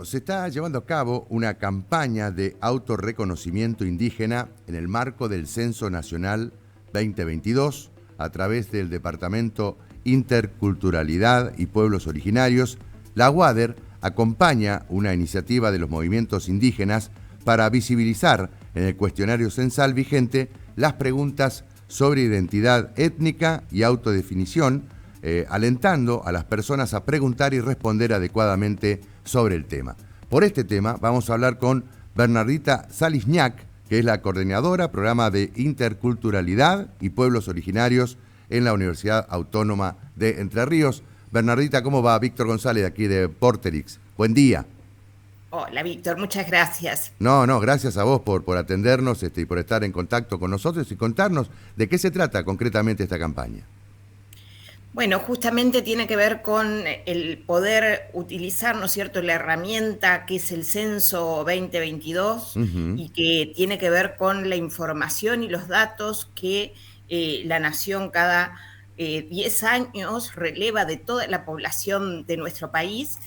Se está llevando a cabo una campaña de autorreconocimiento indígena en el marco del Censo Nacional 2022 a través del Departamento Interculturalidad y Pueblos Originarios. La UADER acompaña una iniciativa de los movimientos indígenas para visibilizar en el cuestionario censal vigente las preguntas sobre identidad étnica y autodefinición, alentando a las personas a preguntar y responder adecuadamente sobre el tema. Por este tema vamos a hablar con Bernardita Salisñac, que es la coordinadora programa de interculturalidad y pueblos originarios en la Universidad Autónoma de Entre Ríos. Bernardita, ¿cómo va? Víctor González, de aquí de Porterix. Buen día. Hola, Víctor, muchas gracias. No, gracias a vos por atendernos y por estar en contacto con nosotros y contarnos de qué se trata concretamente esta campaña. Bueno, justamente tiene que ver con el poder utilizar, ¿no es cierto?, la herramienta que es el Censo 2022 y que tiene que ver con la información y los datos que la Nación cada 10 años releva de toda la población de nuestro país.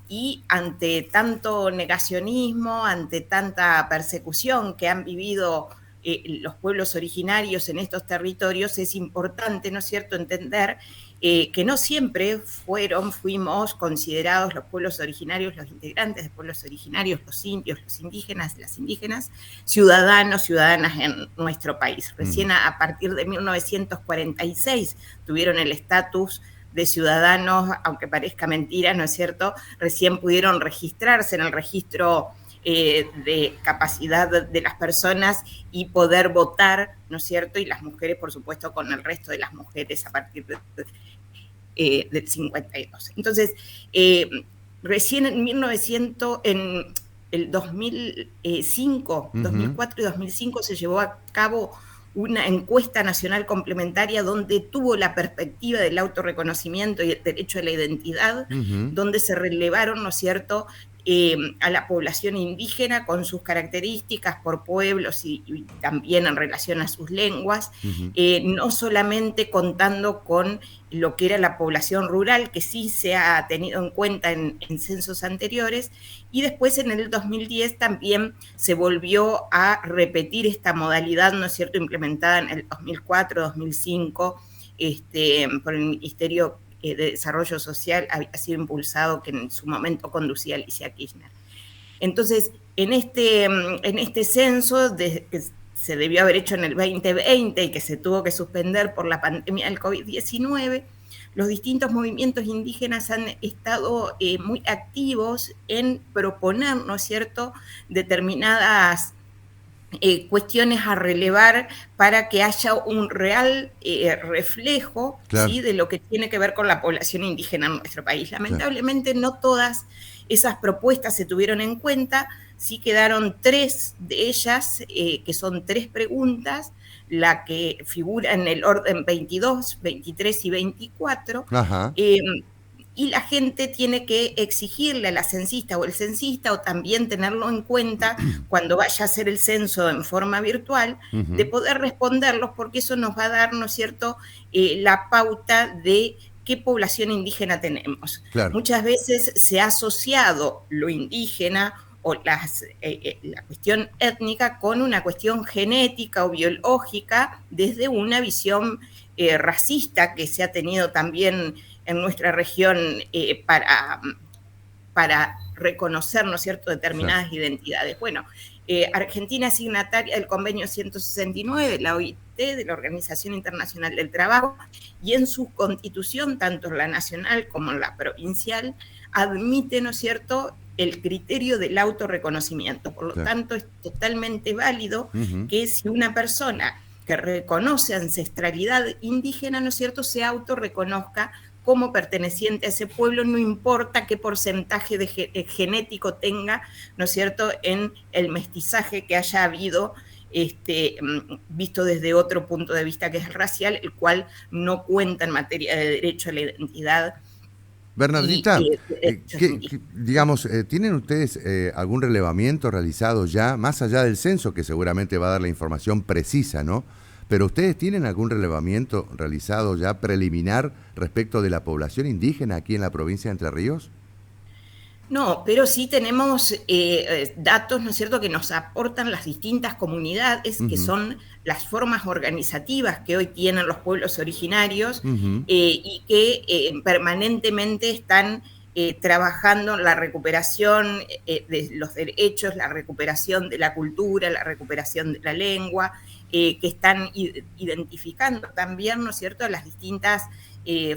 Y ante tanto negacionismo, ante tanta persecución que han vivido los pueblos originarios en estos territorios, es importante, ¿no es cierto?, entender que no siempre fuimos considerados los pueblos originarios, los integrantes de pueblos originarios, los indios, los indígenas, las indígenas, ciudadanos, ciudadanas en nuestro país. Recién a partir de 1946 tuvieron el estatus de ciudadanos, aunque parezca mentira, ¿no es cierto?, recién pudieron registrarse en el registro de capacidad de las personas y poder votar, ¿no es cierto?, y las mujeres, por supuesto, con el resto de las mujeres a partir del 52. Entonces, recién en el 2005, 2004 y 2005 se llevó a cabo una encuesta nacional complementaria donde tuvo la perspectiva del autorreconocimiento y el derecho a la identidad, donde se relevaron, ¿no es cierto?, a la población indígena con sus características por pueblos y también en relación a sus lenguas, no solamente contando con lo que era la población rural, que sí se ha tenido en cuenta en censos anteriores, y después en el 2010 también se volvió a repetir esta modalidad, ¿no es cierto?, implementada en el 2004, 2005, por el Ministerio de Desarrollo Social, había sido impulsado, que en su momento conducía Alicia Kirchner. Entonces, en este censo que se debió haber hecho en el 2020 y que se tuvo que suspender por la pandemia del COVID-19, los distintos movimientos indígenas han estado muy activos en proponer, ¿no es cierto?, determinadas cuestiones a relevar para que haya un real reflejo, Claro. ¿sí?, de lo que tiene que ver con la población indígena en nuestro país. Lamentablemente no todas esas propuestas se tuvieron en cuenta, sí quedaron 3 de ellas, que son 3 preguntas, la que figura en el orden 22, 23 y 24, y la gente tiene que exigirle a la censista o el censista, o también tenerlo en cuenta cuando vaya a hacer el censo en forma virtual, de poder responderlos, porque eso nos va a dar, ¿no es cierto?, la pauta de qué población indígena tenemos. Claro. Muchas veces se ha asociado lo indígena o la cuestión étnica con una cuestión genética o biológica desde una visión racista que se ha tenido también en nuestra región para reconocer, ¿no es cierto?, determinadas identidades. Bueno, Argentina es signataria del convenio 169 de la OIT, de la Organización Internacional del Trabajo, y en su constitución, tanto en la nacional como en la provincial, admite, ¿no es cierto?, el criterio del autorreconocimiento. Por lo tanto, es totalmente válido que si una persona que reconoce ancestralidad indígena, ¿no es cierto?, se autorreconozca como perteneciente a ese pueblo, no importa qué porcentaje genético tenga, ¿no es cierto?, en el mestizaje que haya habido, visto desde otro punto de vista que es racial, el cual no cuenta en materia de derecho a la identidad. Bernardita, digamos, ¿tienen ustedes algún relevamiento realizado ya, más allá del censo, que seguramente va a dar la información precisa, ¿no? Pero ¿ustedes tienen algún relevamiento realizado ya preliminar respecto de la población indígena aquí en la provincia de Entre Ríos? No, pero sí tenemos datos, ¿no es cierto?, que nos aportan las distintas comunidades, que son las formas organizativas que hoy tienen los pueblos originarios y que permanentemente están trabajando en la recuperación de los derechos, la recuperación de la cultura, la recuperación de la lengua, que están identificando también, ¿no es cierto?, las distintas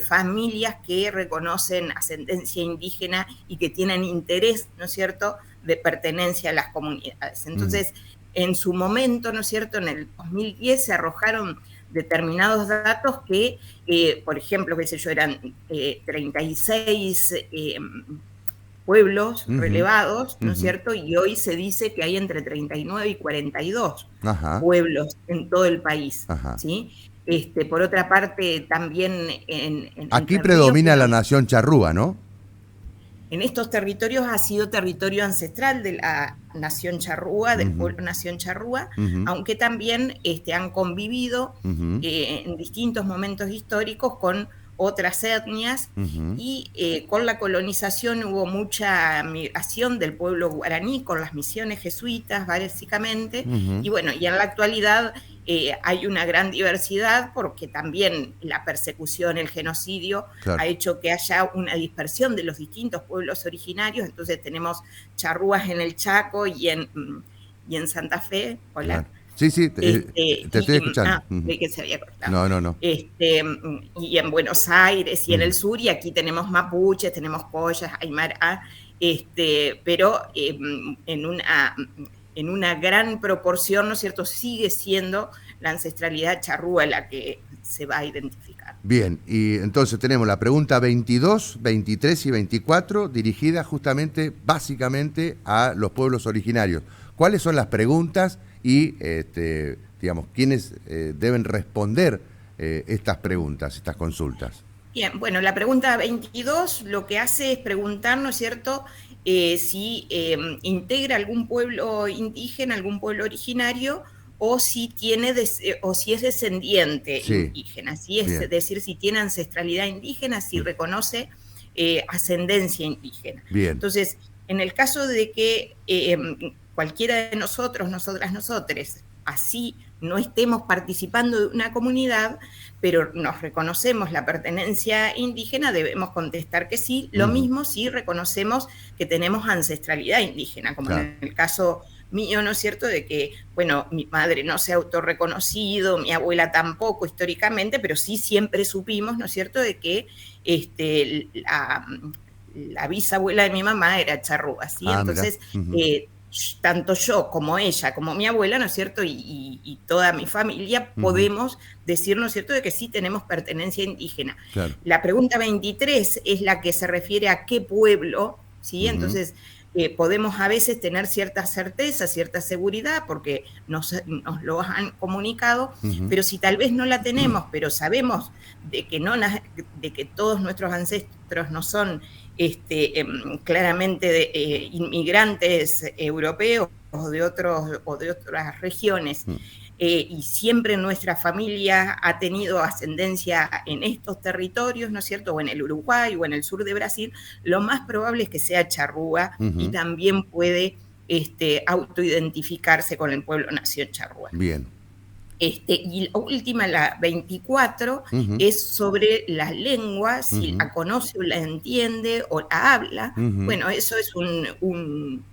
familias que reconocen ascendencia indígena y que tienen interés, ¿no es cierto?, de pertenencia a las comunidades. Entonces, en su momento, ¿no es cierto?, en el 2010 se arrojaron determinados datos que, por ejemplo, qué sé yo, eran 36 pueblos relevados, ¿no es cierto? Y hoy se dice que hay entre 39 y 42 pueblos en todo el país, ¿sí? Por otra parte, también en Aquí Entre predomina Ríos, la nación charrúa, ¿no? en estos territorios ha sido territorio ancestral de la nación charrúa, del pueblo nación charrúa, aunque también han convivido en distintos momentos históricos con otras etnias y con la colonización hubo mucha migración del pueblo guaraní con las misiones jesuitas básicamente y bueno, y en la actualidad hay una gran diversidad porque también la persecución, el genocidio ha hecho que haya una dispersión de los distintos pueblos originarios, entonces tenemos charrúas en el Chaco y en Santa Fe. Hola. Sí, te estoy escuchando. Creí que se había cortado. No. Y en Buenos Aires y en el sur, y aquí tenemos mapuches, tenemos collas, aymara, pero en una gran proporción, ¿no es cierto?, sigue siendo la ancestralidad charrúa la que se va a identificar. Bien, y entonces tenemos la pregunta 22, 23 y 24 dirigida justamente, básicamente, a los pueblos originarios. ¿Cuáles son las preguntas y, digamos, quiénes deben responder estas preguntas, estas consultas? Bien, bueno, la pregunta 22 lo que hace es preguntar, ¿no es cierto?, si integra algún pueblo indígena, algún pueblo originario, o si o si es descendiente indígena, es decir, si tiene ancestralidad indígena, si reconoce ascendencia indígena. Entonces, en el caso de que cualquiera de nosotros, nosotres, así no estemos participando de una comunidad, pero nos reconocemos la pertenencia indígena, debemos contestar que sí. Lo mismo si reconocemos que tenemos ancestralidad indígena, como en el caso mío, ¿no es cierto?, de que, bueno, mi madre no se ha autorreconocido, mi abuela tampoco históricamente, pero sí siempre supimos, ¿no es cierto?, de que la bisabuela de mi mamá era charrúa, ¿sí? Entonces, tanto yo como ella, como mi abuela, ¿no es cierto?, y toda mi familia podemos decir, ¿no es cierto?, de que sí tenemos pertenencia indígena. La pregunta 23 es la que se refiere a qué pueblo, ¿sí? Entonces, podemos a veces tener cierta certeza, cierta seguridad, porque nos lo han comunicado, pero si tal vez no la tenemos, pero sabemos de que todos nuestros ancestros no son claramente inmigrantes europeos o de otras regiones, y siempre nuestra familia ha tenido ascendencia en estos territorios, ¿no es cierto?, o en el Uruguay o en el sur de Brasil, lo más probable es que sea charrúa y también puede autoidentificarse con el pueblo nación charrúa. Bien. Y la última, la 24, es sobre la lengua, si la conoce o la entiende o la habla. Bueno, eso es un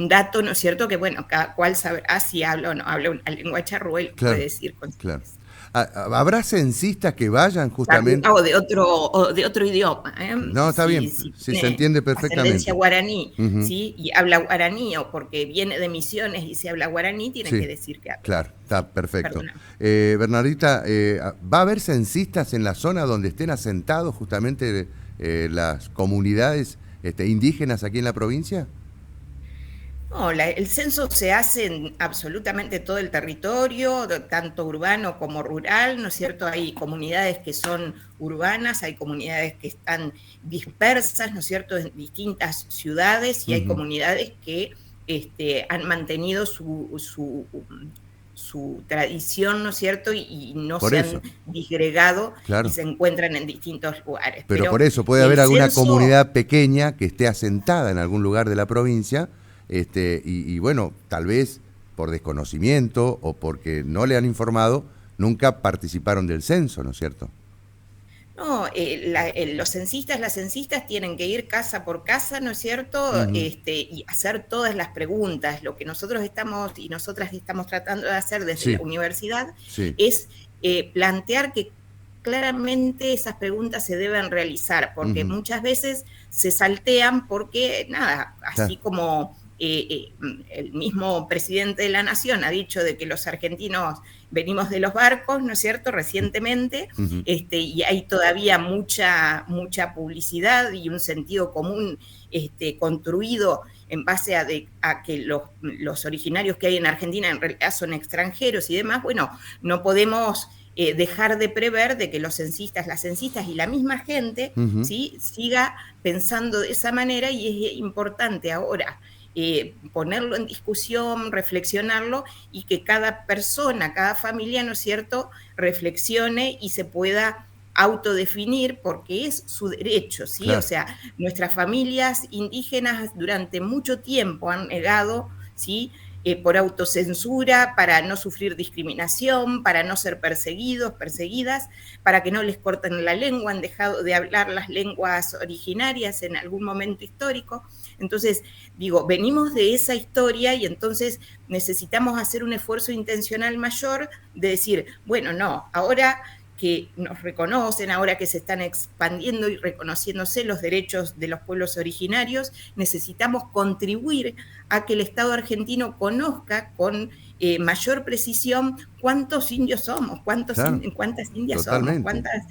dato, ¿no es cierto?, que, bueno, cada cual sabrá si habla o no habla una lengua charrúa y lo puede decir con certeza. ¿Habrá censistas que vayan justamente? O de otro idioma. No, está bien, si se entiende perfectamente. Ascendencia guaraní, ¿sí? Y habla guaraní, o porque viene de Misiones y se habla guaraní, tiene que decir que habla. Claro, está perfecto. Bernardita, ¿va a haber censistas en la zona donde estén asentados justamente las comunidades indígenas aquí en la provincia? No, el censo se hace en absolutamente todo el territorio, tanto urbano como rural, ¿no es cierto? Hay comunidades que son urbanas, hay comunidades que están dispersas, ¿no es cierto?, en distintas ciudades, y hay comunidades que han mantenido su su tradición, ¿no es cierto? Y no Por se eso, han disgregado y claro. se encuentran en distintos lugares. Pero Pero por eso puede el haber alguna censo, comunidad pequeña que esté asentada en algún lugar de la provincia, y bueno, tal vez por desconocimiento o porque no le han informado, nunca participaron del censo, ¿no es cierto? no, los censistas, las censistas tienen que ir casa por casa, ¿no es cierto? Ujú. Y hacer todas las preguntas. Lo que nosotros estamos y nosotras estamos tratando de hacer desde la Sí, universidad sí. es plantear que claramente esas preguntas se deben realizar, porque Ujú. muchas veces se saltean porque, nada, Claro, así como el mismo presidente de la Nación ha dicho de que los argentinos venimos de los barcos, ¿no es cierto?, recientemente, ujú, y hay todavía mucha publicidad y un sentido común construido en base a que los originarios que hay en Argentina en realidad son extranjeros y demás. Bueno, no podemos dejar de prever de que los censistas, las censistas y la misma gente, ujú. ¿sí?, siga pensando de esa manera, y es importante ahora ponerlo en discusión, reflexionarlo, y que cada persona, cada familia, ¿no es cierto?, reflexione y se pueda autodefinir, porque es su derecho, ¿sí? O Claro, sea, nuestras familias indígenas durante mucho tiempo han negado, ¿sí?, por autocensura, para no sufrir discriminación, para no ser perseguidos, perseguidas, para que no les corten la lengua, han dejado de hablar las lenguas originarias en algún momento histórico. Entonces, digo, venimos de esa historia y entonces necesitamos hacer un esfuerzo intencional mayor de decir, bueno, no, ahora que nos reconocen, ahora que se están expandiendo y reconociéndose los derechos de los pueblos originarios, necesitamos contribuir a que el Estado argentino conozca con mayor precisión cuántos indios somos, claro, cuántas indias somos, totalmente.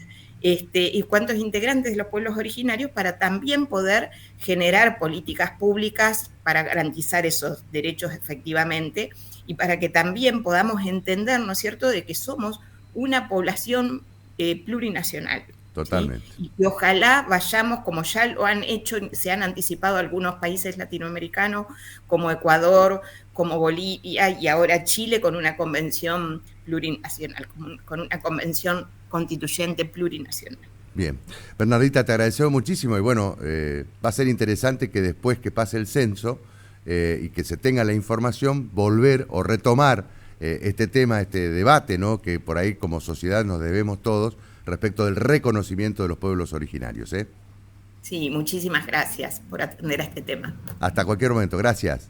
y cuántos integrantes de los pueblos originarios, para también poder generar políticas públicas para garantizar esos derechos efectivamente, y para que también podamos entender, ¿no es cierto?, de que somos una población plurinacional. ¿Sí? Totalmente. Y que ojalá vayamos, como ya lo han hecho, se han anticipado algunos países latinoamericanos, como Ecuador, como Bolivia y ahora Chile, con una convención plurinacional, con una convención constituyente plurinacional. Bien. Bernardita, te agradecemos muchísimo y bueno, va a ser interesante que después que pase el censo y que se tenga la información, volver o retomar este tema, este debate, ¿no?, que por ahí como sociedad nos debemos todos respecto del reconocimiento de los pueblos originarios. Sí, muchísimas gracias por atender a este tema. Hasta cualquier momento. Gracias.